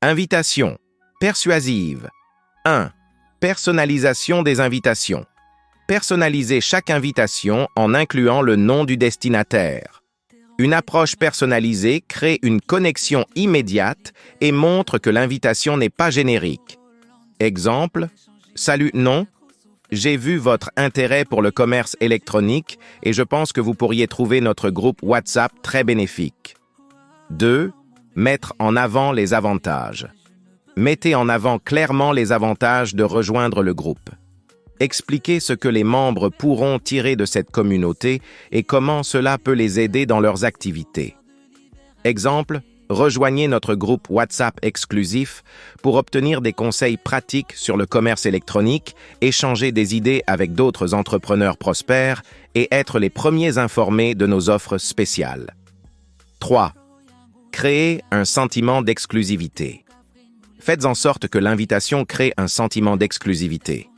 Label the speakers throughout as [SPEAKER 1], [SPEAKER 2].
[SPEAKER 1] Invitation. Persuasive. 1. Personnalisation des invitations. Personnalisez chaque invitation en incluant le nom du destinataire. Une approche personnalisée crée une connexion immédiate et montre que l'invitation n'est pas générique. Exemple, « Salut, non. J'ai vu votre intérêt pour le commerce électronique et je pense que vous pourriez trouver notre groupe WhatsApp très bénéfique. » 2. Mettre en avant les avantages. Mettez en avant clairement les avantages de rejoindre le groupe. Expliquez ce que les membres pourront tirer de cette communauté et comment cela peut les aider dans leurs activités. Exemple, rejoignez notre groupe WhatsApp exclusif pour obtenir des conseils pratiques sur le commerce électronique, échanger des idées avec d'autres entrepreneurs prospères et être les premiers informés de nos offres spéciales. 3. Créer un sentiment d'exclusivité. Faites en sorte que l'invitation crée un sentiment d'exclusivité.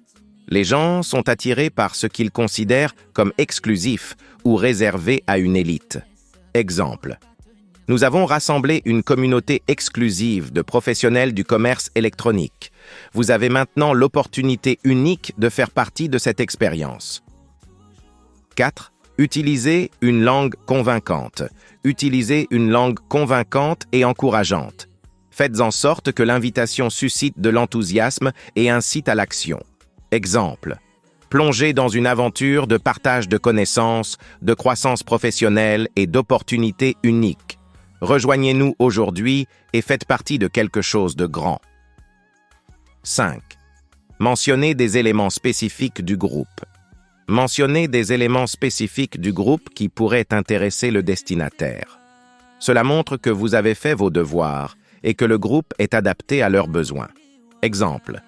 [SPEAKER 1] Les gens sont attirés par ce qu'ils considèrent comme exclusif ou réservé à une élite. Exemple. Nous avons rassemblé une communauté exclusive de professionnels du commerce électronique. Vous avez maintenant l'opportunité unique de faire partie de cette expérience. 4. Utilisez une langue convaincante. Utilisez une langue convaincante et encourageante. Faites en sorte que l'invitation suscite de l'enthousiasme et incite à l'action. Exemple. Plongez dans une aventure de partage de connaissances, de croissance professionnelle et d'opportunités uniques. Rejoignez-nous aujourd'hui et faites partie de quelque chose de grand. 5. Mentionnez des éléments spécifiques du groupe. Mentionnez des éléments spécifiques du groupe qui pourraient intéresser le destinataire. Cela montre que vous avez fait vos devoirs et que le groupe est adapté à leurs besoins. Exemple.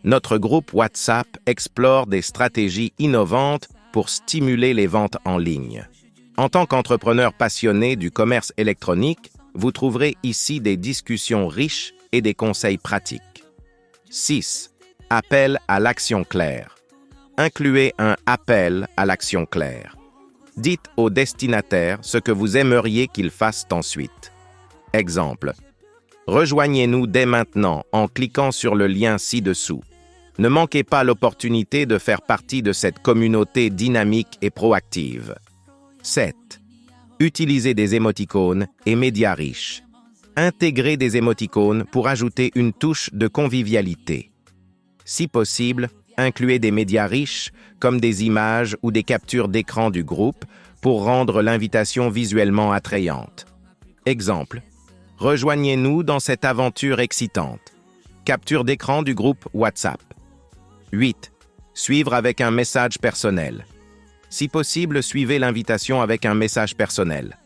[SPEAKER 1] Notre groupe WhatsApp explore des stratégies innovantes pour stimuler les ventes en ligne. En tant qu'entrepreneur passionné du commerce électronique, vous trouverez ici des discussions riches et des conseils pratiques. 6. Appel à l'action claire. Incluez un appel à l'action claire. Dites au destinataire ce que vous aimeriez qu'il fasse ensuite. Exemple. Rejoignez-nous dès maintenant en cliquant sur le lien ci-dessous. Ne manquez pas l'opportunité de faire partie de cette communauté dynamique et proactive. 7. Utilisez des émoticônes et médias riches. Intégrez des émoticônes pour ajouter une touche de convivialité. Si possible, incluez des médias riches comme des images ou des captures d'écran du groupe pour rendre l'invitation visuellement attrayante. Exemple. Rejoignez-nous dans cette aventure excitante. Capture d'écran du groupe WhatsApp. 8. Suivre avec un message personnel. Si possible, suivez l'invitation avec un message personnel.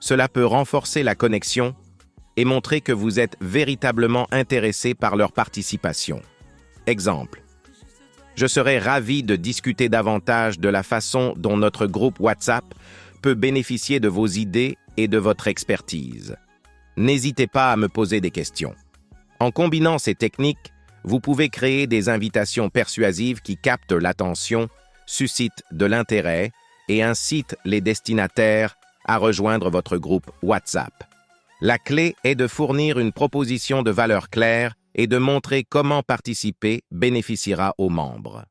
[SPEAKER 1] Cela peut renforcer la connexion et montrer que vous êtes véritablement intéressé par leur participation. Exemple. Je serais ravi de discuter davantage de la façon dont notre groupe WhatsApp peut bénéficier de vos idées et de votre expertise. N'hésitez pas à me poser des questions. En combinant ces techniques, vous pouvez créer des invitations persuasives qui captent l'attention, suscitent de l'intérêt et incitent les destinataires à rejoindre votre groupe WhatsApp. La clé est de fournir une proposition de valeur claire et de montrer comment participer bénéficiera aux membres.